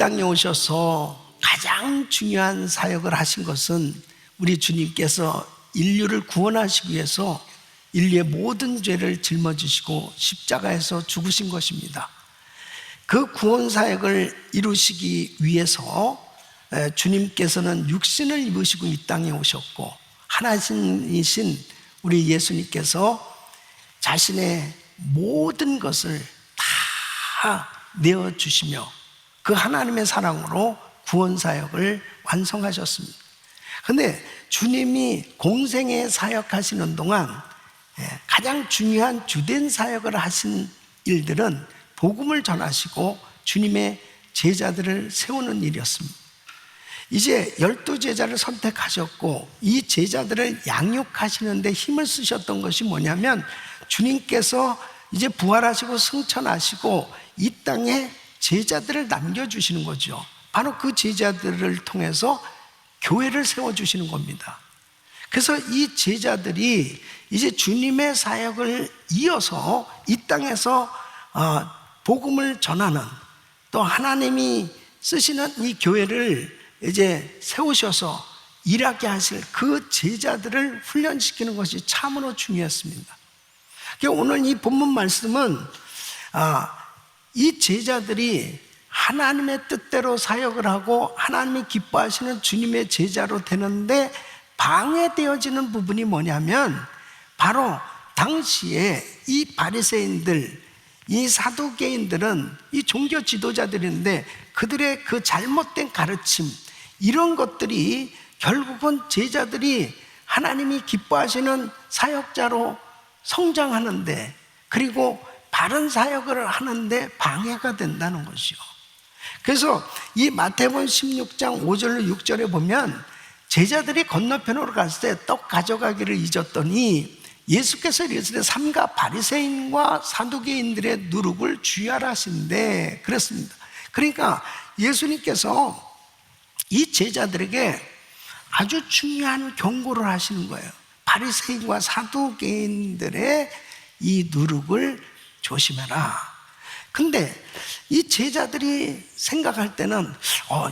땅에 오셔서 가장 중요한 사역을 하신 것은 우리 주님께서 인류를 구원하시기 위해서 인류의 모든 죄를 짊어지시고 십자가에서 죽으신 것입니다. 그 구원 사역을 이루시기 위해서 주님께서는 육신을 입으시고 이 땅에 오셨고, 하나님이신 우리 예수님께서 자신의 모든 것을 다 내어주시며 그 하나님의 사랑으로 구원 사역을 완성하셨습니다. 그런데 주님이 공생애 사역하시는 동안 가장 중요한 주된 사역을 하신 일들은 복음을 전하시고 주님의 제자들을 세우는 일이었습니다. 이제 12제자를 선택하셨고 이 제자들을 양육하시는데 힘을 쓰셨던 것이 뭐냐면, 주님께서 이제 부활하시고 승천하시고 이 땅에 제자들을 남겨주시는 거죠. 바로 그 제자들을 통해서 교회를 세워주시는 겁니다. 그래서 이 제자들이 이제 주님의 사역을 이어서 이 땅에서 복음을 전하는, 또 하나님이 쓰시는 이 교회를 이제 세우셔서 일하게 하실 그 제자들을 훈련시키는 것이 참으로 중요했습니다. 오늘 이 본문 말씀은 이 제자들이 하나님의 뜻대로 사역을 하고 하나님이 기뻐하시는 주님의 제자로 되는데 방해되어지는 부분이 뭐냐면, 바로 당시에 이 바리새인들, 이 사두개인들은 이 종교 지도자들인데 그들의 그 잘못된 가르침, 이런 것들이 결국은 제자들이 하나님이 기뻐하시는 사역자로 성장하는데, 그리고 바른 사역을 하는데 방해가 된다는 것이요. 그래서 이 마태복음 16장 5절로 6절에 보면 제자들이 건너편으로 갔을 때 떡 가져가기를 잊었더니 예수께서 이르시되 삼가 바리새인과 사두개인들의 누룩을 주의하라 하신대 그랬습니다. 그러니까 예수님께서 이 제자들에게 아주 중요한 경고를 하시는 거예요. 바리새인과 사두개인들의 이 누룩을 조심해라. 근데 이 제자들이 생각할 때는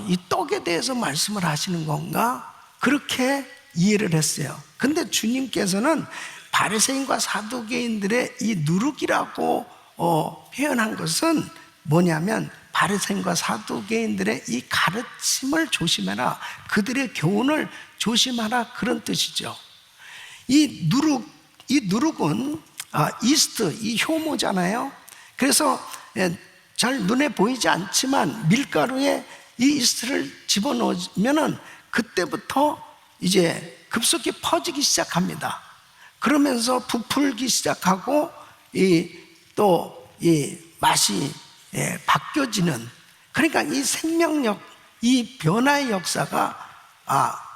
이 떡에 대해서 말씀을 하시는 건가? 그렇게 이해를 했어요. 근데 주님께서는 바리새인과 사두개인들의 이 누룩이라고 표현한 것은 뭐냐면, 바리새인과 사두개인들의 이 가르침을 조심해라, 그들의 교훈을 조심하라, 그런 뜻이죠. 이 누룩은 이스트, 이 효모잖아요. 그래서 잘 눈에 보이지 않지만 밀가루에 이 이스트를 집어넣으면은 그때부터 이제 급속히 퍼지기 시작합니다. 그러면서 부풀기 시작하고 또 이 맛이 바뀌어지는, 그러니까 이 생명력, 이 변화의 역사가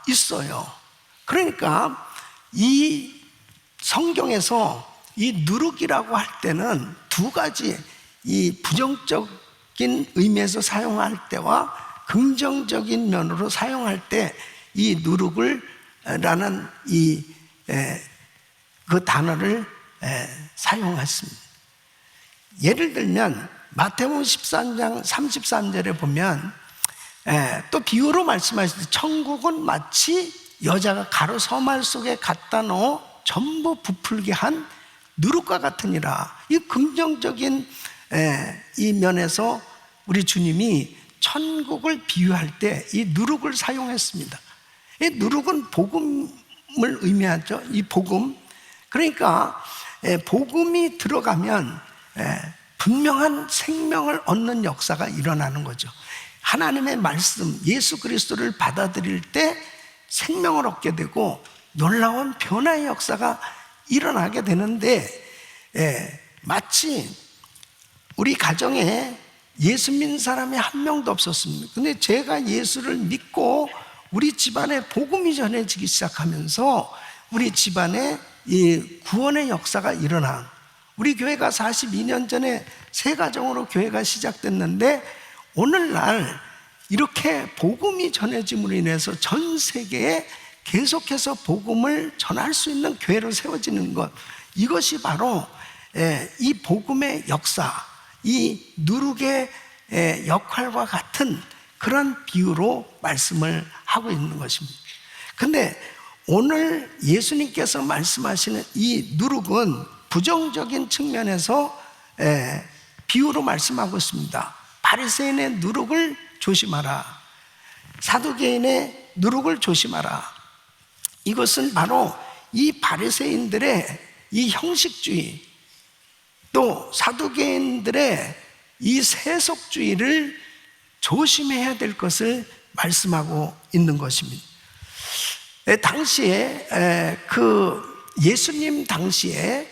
있어요. 그러니까 이 성경에서 이 누룩이라고 할 때는 두 가지, 이 부정적인 의미에서 사용할 때와 긍정적인 면으로 사용할 때 이 누룩을 라는 그 단어를 사용했습니다. 예를 들면 마태복음 13장 33절에 보면 또 비유로 말씀하시듯 천국은 마치 여자가 가루 서말 속에 갖다 넣어 전부 부풀게 한 누룩과 같으니라. 이 긍정적인 이 면에서 우리 주님이 천국을 비유할 때 이 누룩을 사용했습니다. 이 누룩은 복음을 의미하죠. 이 복음. 그러니까 복음이 들어가면 분명한 생명을 얻는 역사가 일어나는 거죠. 하나님의 말씀, 예수 그리스도를 받아들일 때 생명을 얻게 되고 놀라운 변화의 역사가 일어나게 되는데, 마치 우리 가정에 예수 믿는 사람이 한 명도 없었습니다. 근데 제가 예수를 믿고 우리 집안에 복음이 전해지기 시작하면서 우리 집안에 이 구원의 역사가 일어난, 우리 교회가 42년 전에 새 가정으로 교회가 시작됐는데 오늘날 이렇게 복음이 전해짐으로 인해서 전 세계에 계속해서 복음을 전할 수 있는 교회로 세워지는 것, 이것이 바로 이 복음의 역사, 이 누룩의 역할과 같은 그런 비유로 말씀을 하고 있는 것입니다. 근데 오늘 예수님께서 말씀하시는 이 누룩은 부정적인 측면에서 비유로 말씀하고 있습니다. 바리새인의 누룩을 조심하라. 사두개인의 누룩을 조심하라. 이것은 바로 이 바리새인들의 이 형식주의, 또 사두개인들의 이 세속주의를 조심해야 될 것을 말씀하고 있는 것입니다. 당시에 예수님 당시에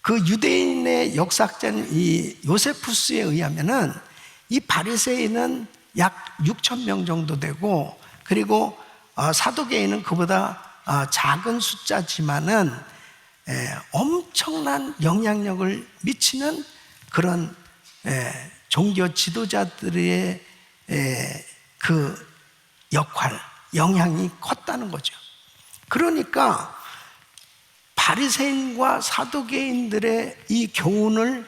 그 유대인의 역사학자인 이 요세푸스에 의하면은 이 바리새인은 약 6천 명 정도 되고, 그리고 사두개인은 그보다 작은 숫자지만은 엄청난 영향력을 미치는 그런 종교 지도자들의 그 역할, 영향이 컸다는 거죠. 그러니까 바리새인과 사두개인들의 이 교훈을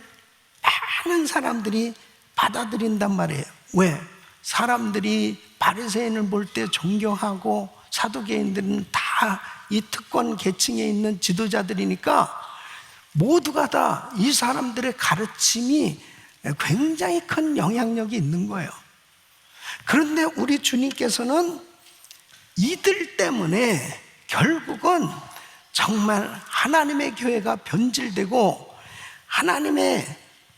많은 사람들이 받아들인단 말이에요. 왜? 사람들이 바리새인을 볼 때 존경하고 사두개인들은 다 이 특권 계층에 있는 지도자들이니까 모두가 다 이 사람들의 가르침이 굉장히 큰 영향력이 있는 거예요. 그런데 우리 주님께서는 이들 때문에 결국은 정말 하나님의 교회가 변질되고 하나님의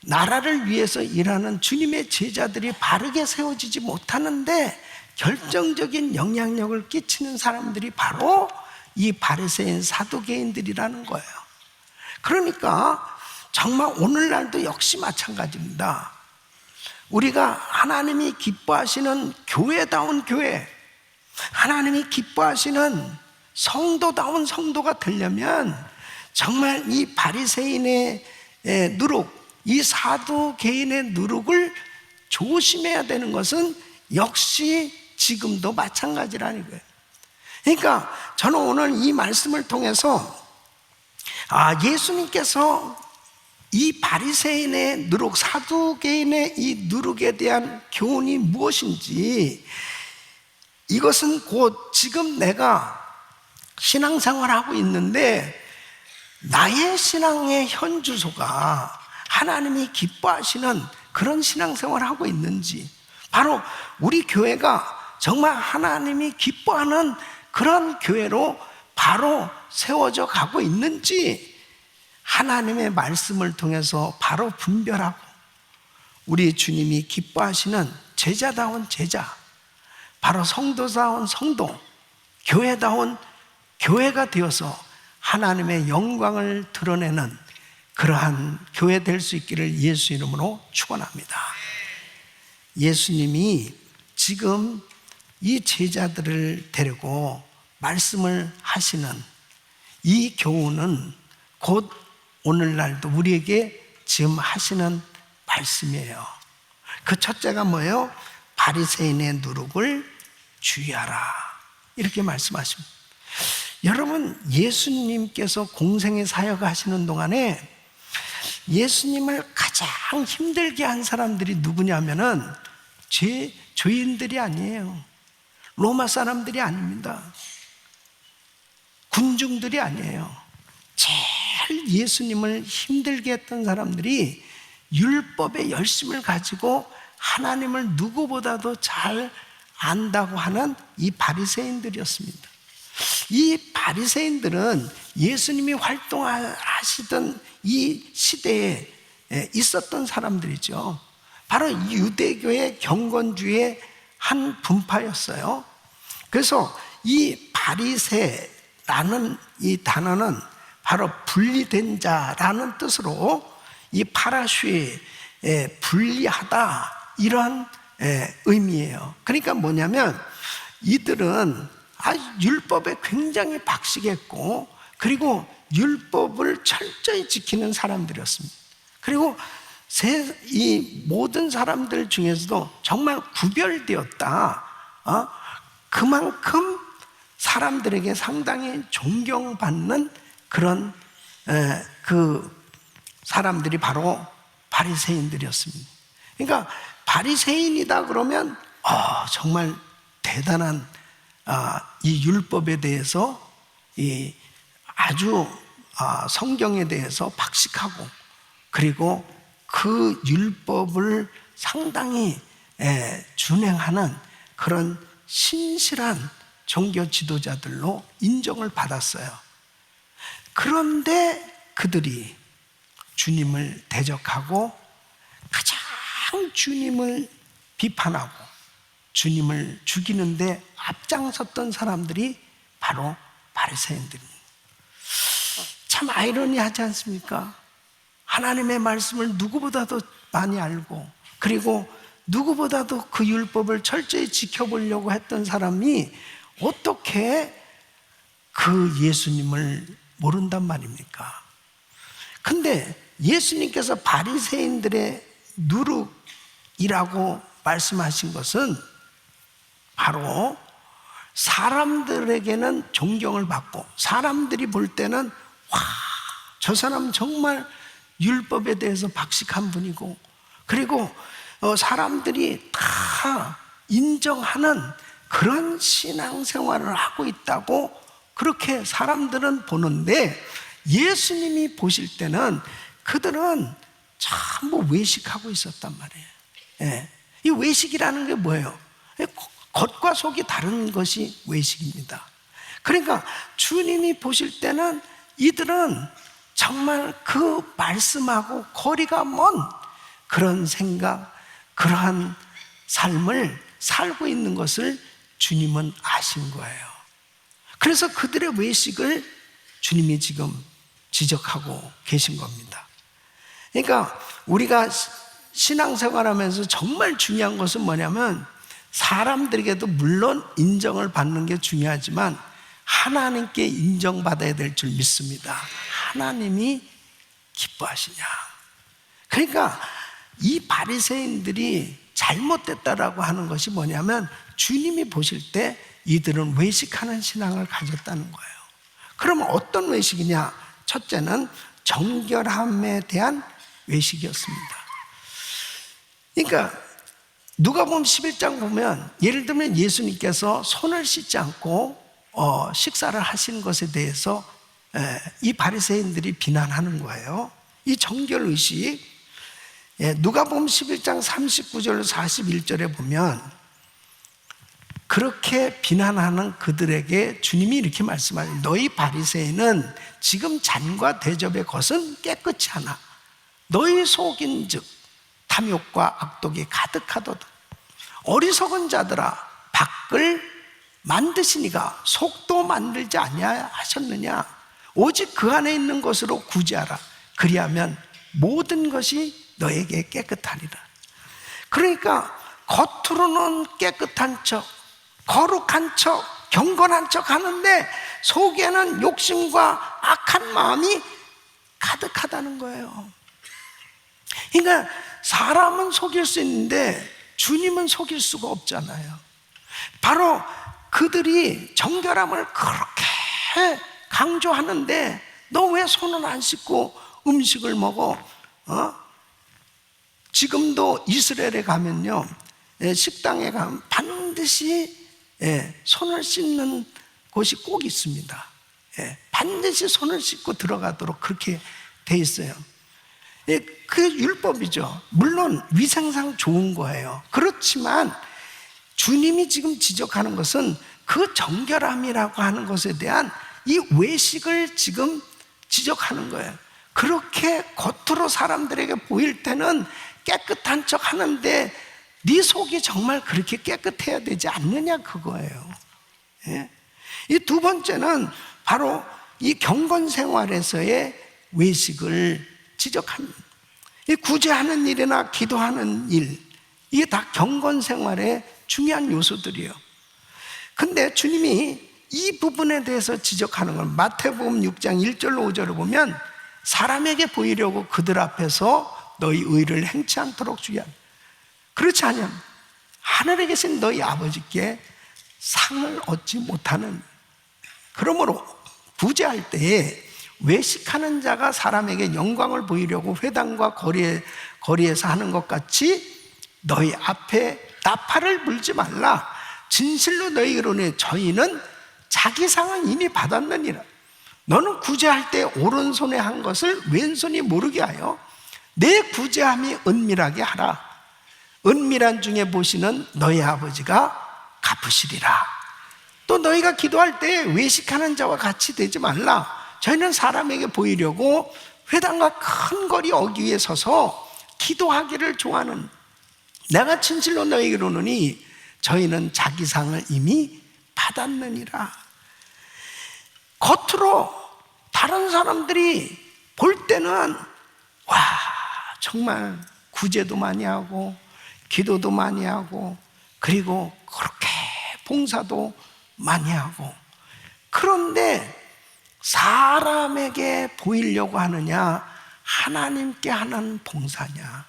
나라를 위해서 일하는 주님의 제자들이 바르게 세워지지 못하는데 결정적인 영향력을 끼치는 사람들이 바로 이 바리새인 사두개인들이라는 거예요. 그러니까 정말 오늘날도 역시 마찬가지입니다. 우리가 하나님이 기뻐하시는 교회다운 교회, 하나님이 기뻐하시는 성도다운 성도가 되려면 정말 이 바리새인의 누룩, 이 사두개인의 누룩을 조심해야 되는 것은 역시 지금도 마찬가지라는 거예요. 그러니까 저는 오늘 이 말씀을 통해서 예수님께서 이 바리새인의 누룩, 사두개인의 이 누룩에 대한 교훈이 무엇인지, 이것은 곧 지금 내가 신앙생활을 하고 있는데 나의 신앙의 현주소가 하나님이 기뻐하시는 그런 신앙생활을 하고 있는지, 바로 우리 교회가 정말 하나님이 기뻐하는 그런 교회로 바로 세워져 가고 있는지 하나님의 말씀을 통해서 바로 분별하고 우리 주님이 기뻐하시는 제자다운 제자, 바로 성도다운 성도, 교회다운 교회가 되어서 하나님의 영광을 드러내는 그러한 교회 될 수 있기를 예수 이름으로 축원합니다. 예수님이 지금 이 제자들을 데리고 말씀을 하시는 이 교훈은 곧 오늘날도 우리에게 지금 하시는 말씀이에요. 그 첫째가 뭐예요? 바리새인의 누룩을 주의하라, 이렇게 말씀하십니다. 여러분, 예수님께서 공생의 사역을 하시는 동안에 예수님을 가장 힘들게 한 사람들이 누구냐면은 죄인들이 아니에요. 로마 사람들이 아닙니다. 군중들이 아니에요. 제일 예수님을 힘들게 했던 사람들이 율법의 열심을 가지고 하나님을 누구보다도 잘 안다고 하는 이 바리새인들이었습니다. 이 바리새인들은 예수님이 활동하시던 이 시대에 있었던 사람들이죠. 바로 유대교의 경건주의의 한 분파였어요. 그래서 이 바리새라는 이 단어는 바로 분리된 자라는 뜻으로 이 파라슈에 분리하다, 이런 의미예요. 그러니까 뭐냐면 이들은 율법에 굉장히 박식했고, 그리고 율법을 철저히 지키는 사람들이었습니다. 그리고 이 모든 사람들 중에서도 정말 구별되었다. 그만큼 사람들에게 상당히 존경받는 그런 그 사람들이 바로 바리새인들이었습니다. 그러니까 바리새인이다 그러면 정말 대단한 이 율법에 대해서 이 아주 성경에 대해서 박식하고, 그리고 그 율법을 상당히 준행하는 그런 신실한 종교 지도자들로 인정을 받았어요. 그런데 그들이 주님을 대적하고 가장 주님을 비판하고 주님을 죽이는데 앞장섰던 사람들이 바로 바리새인들입니다. 참 아이러니하지 않습니까? 하나님의 말씀을 누구보다도 많이 알고, 그리고 누구보다도 그 율법을 철저히 지켜보려고 했던 사람이 어떻게 그 예수님을 모른단 말입니까? 근데 예수님께서 바리새인들의 누룩이라고 말씀하신 것은 바로 사람들에게는 존경을 받고, 사람들이 볼 때는 저 사람은 정말 율법에 대해서 박식한 분이고, 그리고 사람들이 다 인정하는 그런 신앙생활을 하고 있다고 그렇게 사람들은 보는데, 예수님이 보실 때는 그들은 전부 외식하고 있었단 말이에요. 이 외식이라는 게 뭐예요? 겉과 속이 다른 것이 외식입니다. 그러니까 주님이 보실 때는 이들은 정말 그 말씀하고 거리가 먼 그런 생각, 그러한 삶을 살고 있는 것을 주님은 아신 거예요. 그래서 그들의 외식을 주님이 지금 지적하고 계신 겁니다. 그러니까 우리가 신앙생활하면서 정말 중요한 것은 뭐냐면, 사람들에게도 물론 인정을 받는 게 중요하지만 하나님께 인정받아야 될 줄 믿습니다. 하나님이 기뻐하시냐. 그러니까 이 바리새인들이 잘못됐다라고 하는 것이 뭐냐면, 주님이 보실 때 이들은 외식하는 신앙을 가졌다는 거예요. 그러면 어떤 외식이냐? 첫째는 정결함에 대한 외식이었습니다. 그러니까 누가복음 11장 보면, 예를 들면 예수님께서 손을 씻지 않고 식사를 하시는 것에 대해서 이 바리새인들이 비난하는 거예요. 이 정결의식, 누가복음 11장 39절 41절에 보면 그렇게 비난하는 그들에게 주님이 이렇게 말씀하세요. 너희 바리새인은 지금 잔과 대접의 것은 깨끗이 하나 너희 속인즉 탐욕과 악독이 가득하도다. 어리석은 자들아, 밖을 만드시니가 속도 만들지 아니하셨느냐? 오직 그 안에 있는 것으로 구제하라. 그리하면 모든 것이 너에게 깨끗하리라. 그러니까 겉으로는 깨끗한 척, 거룩한 척, 경건한 척 하는데 속에는 욕심과 악한 마음이 가득하다는 거예요. 그러니까 사람은 속일 수 있는데 주님은 속일 수가 없잖아요. 바로 그들이 정결함을 그렇게 강조하는데 너 왜 손을 안 씻고 음식을 먹어? 지금도 이스라엘에 가면요, 식당에 가면 반드시 손을 씻는 곳이 꼭 있습니다. 반드시 손을 씻고 들어가도록 그렇게 돼 있어요. 그게 율법이죠. 물론 위생상 좋은 거예요. 그렇지만 주님이 지금 지적하는 것은 그 정결함이라고 하는 것에 대한 이 외식을 지금 지적하는 거예요. 그렇게 겉으로 사람들에게 보일 때는 깨끗한 척 하는데 네 속이 정말 그렇게 깨끗해야 되지 않느냐, 그거예요. 이 두 번째는 바로 이 경건 생활에서의 외식을 지적합니다. 이 구제하는 일이나 기도하는 일, 이게 다 경건 생활의 중요한 요소들이에요. 근데 주님이 이 부분에 대해서 지적하는 건 마태복음 6장 1절로 5절을 보면, 사람에게 보이려고 그들 앞에서 너희 의를 행치 않도록 주의하라. 그렇지 않으면 하늘에 계신 너희 아버지께 상을 얻지 못하는. 그러므로 구제할 때에 외식하는 자가 사람에게 영광을 보이려고 회당과 거리에서 하는 것 같이 너희 앞에 나팔을 불지 말라. 진실로 너희에게 이르노니 저희는 자기 상은 이미 받았느니라. 너는 구제할 때 오른손에 한 것을 왼손이 모르게 하여 내 구제함이 은밀하게 하라. 은밀한 중에 보시는 너희 아버지가 갚으시리라. 또 너희가 기도할 때 외식하는 자와 같이 되지 말라. 저희는 사람에게 보이려고 회당과 큰 거리 어귀 위에 서서 기도하기를 좋아하는 내가 진실로 너희에게 이르노니 저희는 자기 상을 이미 받았느니라. 겉으로 다른 사람들이 볼 때는 와, 정말 구제도 많이 하고 기도도 많이 하고 그리고 그렇게 봉사도 많이 하고, 그런데 사람에게 보이려고 하느냐 하나님께 하는 봉사냐,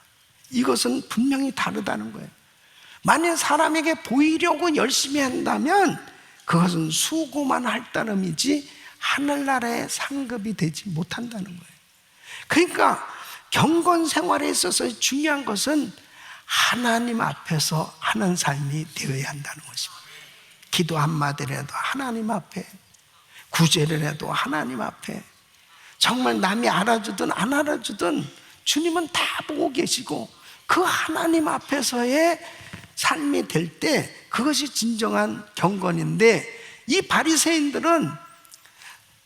이것은 분명히 다르다는 거예요. 만약 사람에게 보이려고 열심히 한다면 그것은 수고만 할 따름이지 하늘나라의 상급이 되지 못한다는 거예요. 그러니까 경건 생활에 있어서 중요한 것은 하나님 앞에서 하는 삶이 되어야 한다는 것입니다. 기도 한마디라도 하나님 앞에, 구제를 해도 하나님 앞에, 정말 남이 알아주든 안 알아주든 주님은 다 보고 계시고 그 하나님 앞에서의 삶이 될 때 그것이 진정한 경건인데, 이 바리새인들은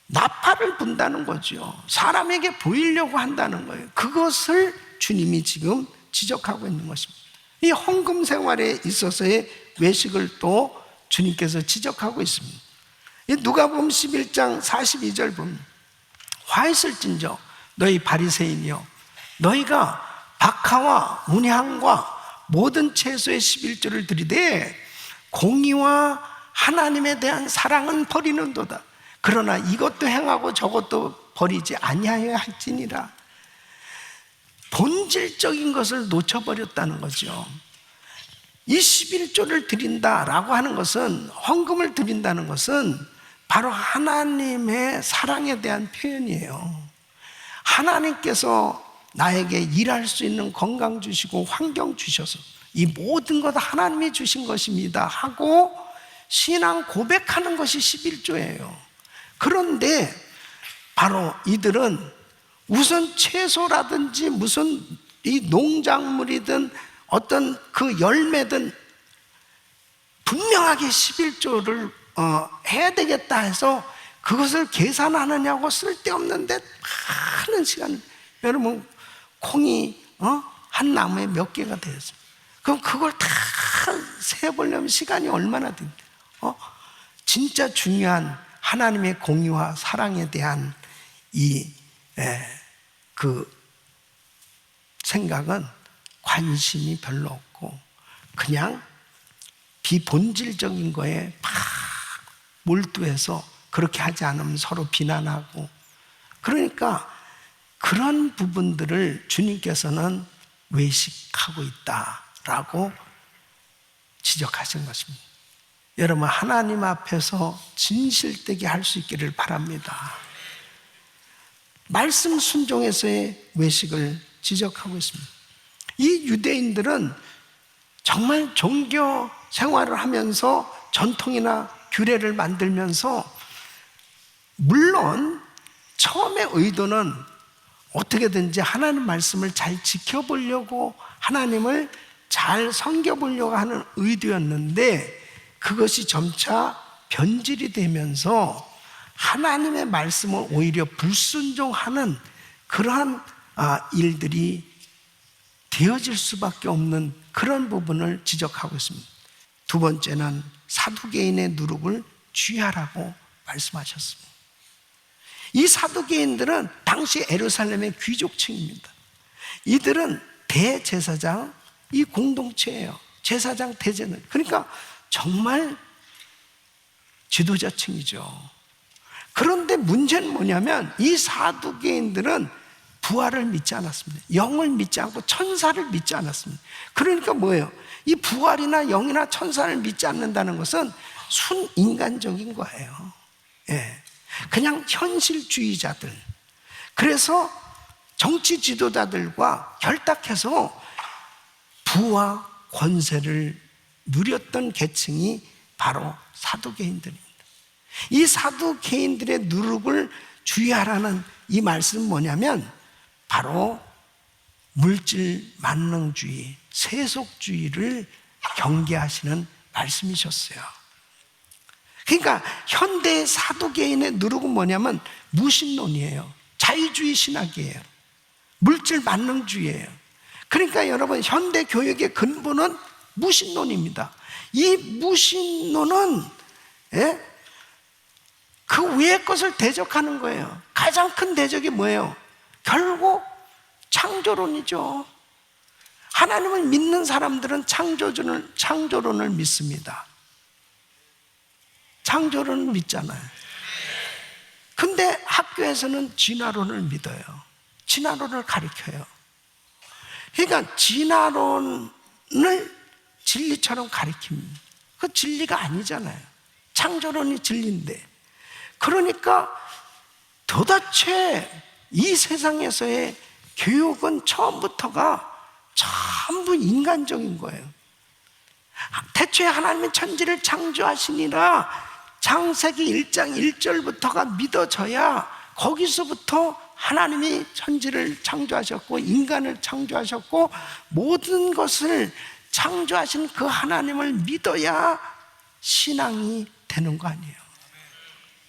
나팔을 분다는 거죠. 사람에게 보이려고 한다는 거예요. 그것을 주님이 지금 지적하고 있는 것입니다. 이 헌금 생활에 있어서의 외식을 또 주님께서 지적하고 있습니다. 누가복음 11장 42절 보면 화 있을진저 너희 바리새인이여, 너희가 박하와 운향과 모든 채소의 11조를 드리되 공의와 하나님에 대한 사랑은 버리는도다. 그러나 이것도 행하고 저것도 버리지 아니하여야 할지니라. 본질적인 것을 놓쳐버렸다는 거죠. 이 11조를 드린다라고 하는 것은, 헌금을 드린다는 것은 바로 하나님의 사랑에 대한 표현이에요. 하나님께서 나에게 일할 수 있는 건강 주시고 환경 주셔서 이 모든 것 하나님이 주신 것입니다 하고 신앙 고백하는 것이 11조예요. 그런데 바로 이들은 우선 채소라든지 무슨 이 농작물이든 어떤 그 열매든 분명하게 11조를 해야 되겠다 해서 그것을 계산하느냐고 쓸데없는데 많은 시간, 여러분 콩이 한 나무에 몇 개가 되었어요. 그럼 그걸 다 세보려면 시간이 얼마나 든대. 진짜 중요한 하나님의 공의와 사랑에 대한 그 생각은 관심이 별로 없고 그냥 비본질적인 거에 막 몰두해서 그렇게 하지 않으면 서로 비난하고, 그러니까 그런 부분들을 주님께서는 외식하고 있다라고 지적하신 것입니다. 여러분, 하나님 앞에서 진실되게 할 수 있기를 바랍니다. 말씀 순종에서의 외식을 지적하고 있습니다. 이 유대인들은 정말 종교 생활을 하면서 전통이나 규례를 만들면서, 물론 처음에 의도는 어떻게든지 하나님 말씀을 잘 지켜보려고, 하나님을 잘 섬겨보려고 하는 의도였는데 그것이 점차 변질이 되면서 하나님의 말씀을 오히려 불순종하는 그러한 일들이 되어질 수밖에 없는 그런 부분을 지적하고 있습니다. 두 번째는 사두개인의 누룩을 주의하라고 말씀하셨습니다. 이 사두개인들은 당시 예루살렘의 귀족층입니다. 이들은 대제사장, 이 공동체예요. 제사장, 대제는, 그러니까 정말 지도자층이죠. 그런데 문제는 뭐냐면 이 사두개인들은 부활을 믿지 않았습니다. 영을 믿지 않고 천사를 믿지 않았습니다. 그러니까 뭐예요? 이 부활이나 영이나 천사를 믿지 않는다는 것은 순인간적인 거예요. 예. 그냥 현실주의자들. 그래서 정치 지도자들과 결탁해서 부와 권세를 누렸던 계층이 바로 사두개인들입니다. 이 사두개인들의 누룩을 주의하라는 이 말씀은 뭐냐면 바로 물질 만능주의, 세속주의를 경계하시는 말씀이셨어요. 그러니까 현대의 사두개인의 누룩은 뭐냐면 무신론이에요. 자유주의 신학이에요. 물질 만능주의예요. 그러니까 여러분, 현대 교육의 근본은 무신론입니다. 이 무신론은 그 위의 것을 대적하는 거예요. 가장 큰 대적이 뭐예요? 결국 창조론이죠. 하나님을 믿는 사람들은 창조론을 믿습니다. 창조론을 믿잖아요. 근데 학교에서는 진화론을 믿어요. 진화론을 가르쳐요. 그러니까 진화론을 진리처럼 가르칩니다. 그 진리가 아니잖아요. 창조론이 진리인데. 그러니까 도대체 이 세상에서의 교육은 처음부터가 전부 인간적인 거예요. 태초에 하나님의 천지를 창조하시니라 창세기 1장 1절부터가 믿어져야 거기서부터 하나님이 천지를 창조하셨고 인간을 창조하셨고 모든 것을 창조하신 그 하나님을 믿어야 신앙이 되는 거 아니에요.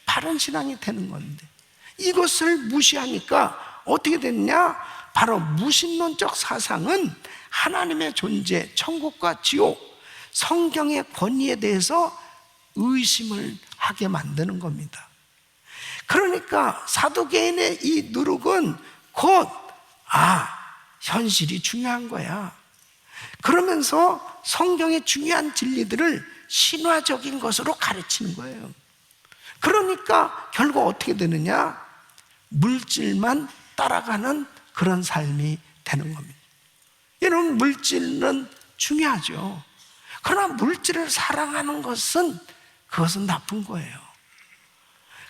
바른 신앙이 되는 건데 이것을 무시하니까 어떻게 됐냐? 바로 무신론적 사상은 하나님의 존재, 천국과 지옥, 성경의 권위에 대해서 의심을 하게 만드는 겁니다. 그러니까 사두개인의 이 누룩은 곧 현실이 중요한 거야. 그러면서 성경의 중요한 진리들을 신화적인 것으로 가르치는 거예요. 그러니까 결국 어떻게 되느냐? 물질만 따라가는 그런 삶이 되는 겁니다. 여러분, 물질은 중요하죠. 그러나 물질을 사랑하는 그것은 나쁜 거예요.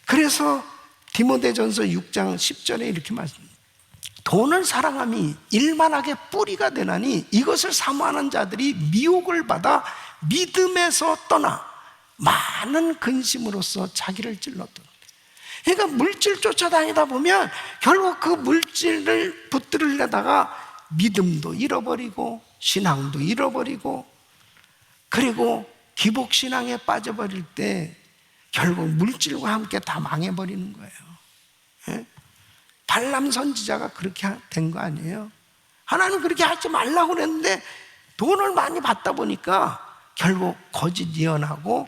그래서 디모데전서 6장 10절에 이렇게 말씀합니다. 돈을 사랑함이 일만하게 뿌리가 되나니 이것을 사모하는 자들이 미혹을 받아 믿음에서 떠나 많은 근심으로써 자기를 찔렀던. 그러니까 물질 쫓아다니다 보면 결국 그 물질을 붙들으려다가 믿음도 잃어버리고 신앙도 잃어버리고 그리고 기복신앙에 빠져버릴 때 결국 물질과 함께 다 망해버리는 거예요. 발람 선지자가 그렇게 된 거 아니에요? 하나님 그렇게 하지 말라고 그랬는데 돈을 많이 받다 보니까 결국 거짓 예언하고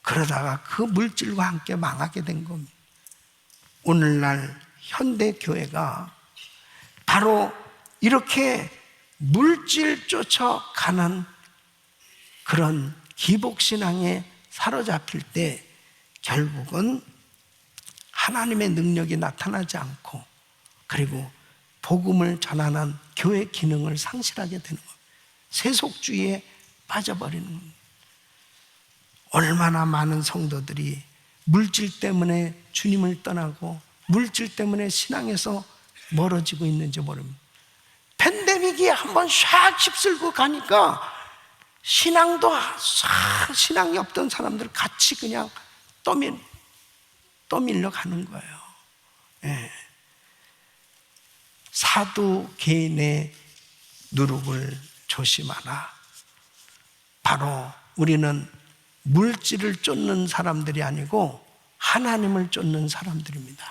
그러다가 그 물질과 함께 망하게 된 겁니다. 오늘날 현대 교회가 바로 이렇게 물질 쫓아가는 그런 기복신앙에 사로잡힐 때 결국은 하나님의 능력이 나타나지 않고 그리고 복음을 전하는 교회 기능을 상실하게 되는 겁니다. 세속주의에 빠져버리는 겁니다. 얼마나 많은 성도들이 물질 때문에 주님을 떠나고 물질 때문에 신앙에서 멀어지고 있는지 모릅니다. 팬데믹이 한번 샥 휩쓸고 가니까 신앙이 없던 사람들 같이 그냥 떠밀려 가는 거예요. 사두개인의 누룩을 조심하라. 바로 우리는 물질을 쫓는 사람들이 아니고 하나님을 쫓는 사람들입니다.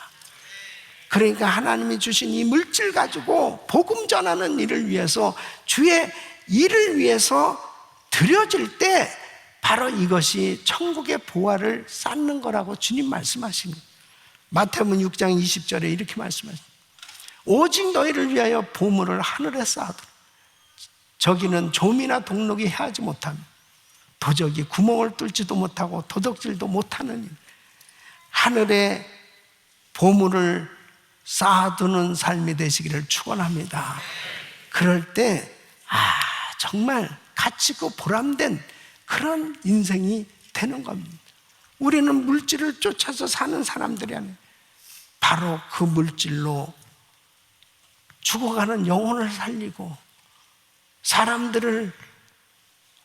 그러니까 하나님이 주신 이 물질 가지고 복음 전하는 일을 위해서 주의 일을 위해서 드려질 때 바로 이것이 천국의 보화를 쌓는 거라고 주님 말씀하신 거예요. 마태복음 6장 20절에 이렇게 말씀하십니다. 오직 너희를 위하여 보물을 하늘에 쌓아두라. 저기는 좀이나 동록이 해하지 못하며 도적이 구멍을 뚫지도 못하고 도둑질도 못하는 일. 하늘에 보물을 쌓아두는 삶이 되시기를 축원합니다. 그럴 때 정말 가치 있고 보람된 그런 인생이 되는 겁니다. 우리는 물질을 쫓아서 사는 사람들이 아니에요. 바로 그 물질로 죽어가는 영혼을 살리고 사람들을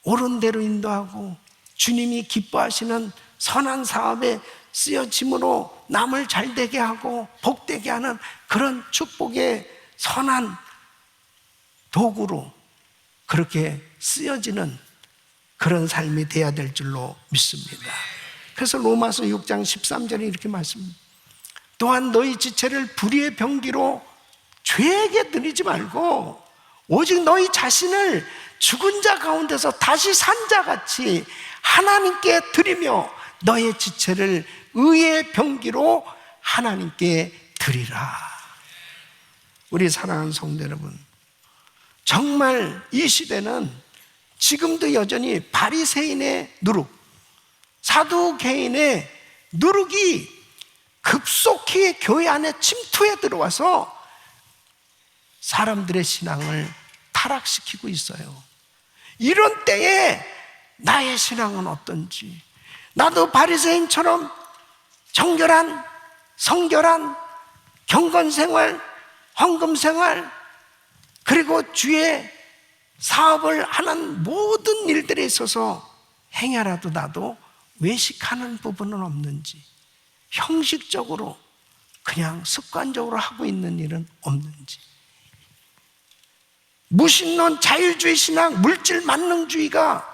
옳은 대로 인도하고 주님이 기뻐하시는 선한 사업에 쓰여짐으로 남을 잘되게 하고 복되게 하는 그런 축복의 선한 도구로 그렇게 쓰여지는 그런 삶이 돼야 될 줄로 믿습니다. 그래서 로마서 6장 13절에 이렇게 말씀합니다. 또한 너희 지체를 불의의 병기로 죄에게 드리지 말고 오직 너희 자신을 죽은 자 가운데서 다시 산 자 같이 하나님께 드리며 너의 지체를 의의 병기로 하나님께 드리라. 우리 사랑하는 성도 여러분, 정말 이 시대는 지금도 여전히 바리새인의 누룩, 사두개인의 누룩이 급속히 교회 안에 침투해 들어와서 사람들의 신앙을 타락시키고 있어요. 이런 때에 나의 신앙은 어떤지, 나도 바리새인처럼 정결한, 성결한 경건생활, 헌금생활, 그리고 주의 사업을 하는 모든 일들에 있어서 행여라도 나도 외식하는 부분은 없는지, 형식적으로 그냥 습관적으로 하고 있는 일은 없는지, 무신론, 자율주의 신앙, 물질 만능주의가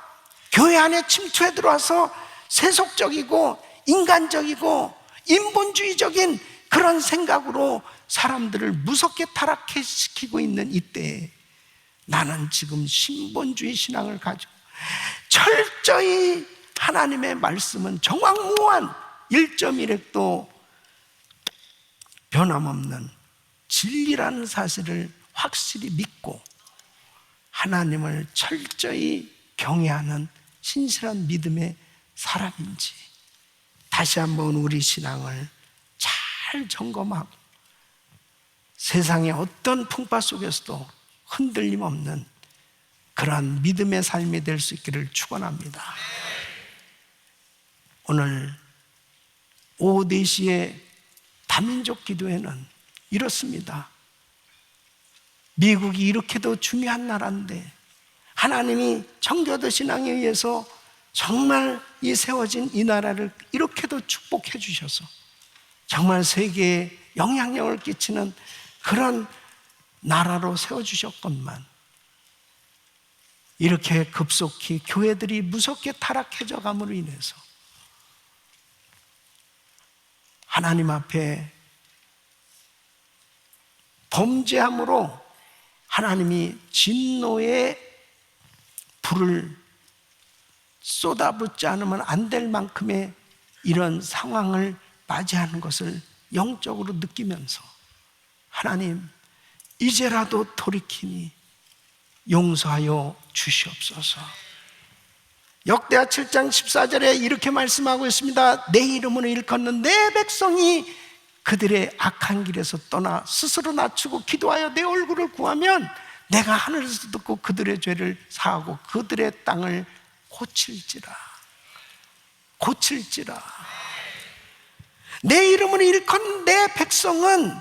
교회 안에 침투해 들어와서 세속적이고 인간적이고 인본주의적인 그런 생각으로 사람들을 무섭게 타락시키고 있는 이때에 나는 지금 신본주의 신앙을 가지고 철저히 하나님의 말씀은 정확무한 1.1획도 변함없는 진리라는 사실을 확실히 믿고 하나님을 철저히 경외하는 신실한 믿음의 사람인지 다시 한번 우리 신앙을 잘 점검하고 세상의 어떤 풍파 속에서도 흔들림 없는 그러한 믿음의 삶이 될 수 있기를 축원합니다. 오늘 오후 4시에 다민족 기도회는 이렇습니다. 미국이 이렇게도 중요한 나라인데 하나님이 청교도 신앙에 의해서 정말 이 세워진 이 나라를 이렇게도 축복해 주셔서 정말 세계에 영향력을 끼치는 그런 나라로 세워주셨건만 이렇게 급속히 교회들이 무섭게 타락해져 감으로 인해서 하나님 앞에 범죄함으로 하나님이 진노의 불을 쏟아붓지 않으면 안 될 만큼의 이런 상황을 맞이하는 것을 영적으로 느끼면서 하나님 이제라도 돌이키니 용서하여 주시옵소서. 역대하 7장 14절에 이렇게 말씀하고 있습니다. 내 이름으로 일컫는 내 백성이 그들의 악한 길에서 떠나 스스로 낮추고 기도하여 내 얼굴을 구하면 내가 하늘에서 듣고 그들의 죄를 사하고 그들의 땅을 고칠지라. 내 이름으로 일컫는 내 백성은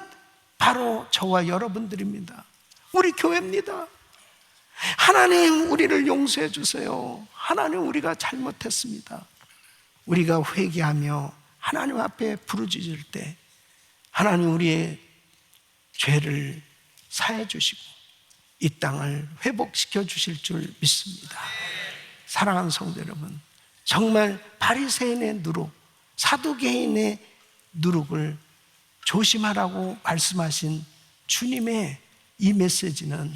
바로 저와 여러분들입니다. 우리 교회입니다. 하나님 우리를 용서해 주세요. 하나님 우리가 잘못했습니다. 우리가 회개하며 하나님 앞에 부르짖을 때 하나님 우리의 죄를 사해 주시고 이 땅을 회복시켜 주실 줄 믿습니다. 사랑하는 성도 여러분, 정말 바리새인의 누룩, 사두개인의 누룩을 조심하라고 말씀하신 주님의 이 메시지는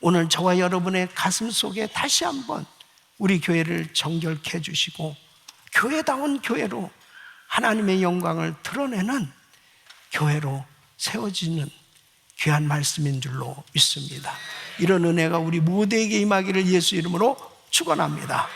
오늘 저와 여러분의 가슴 속에 다시 한번 우리 교회를 정결케 해주시고 교회다운 교회로 하나님의 영광을 드러내는 교회로 세워지는 귀한 말씀인 줄로 믿습니다. 이런 은혜가 우리 모두에게 임하기를 예수 이름으로 축원합니다.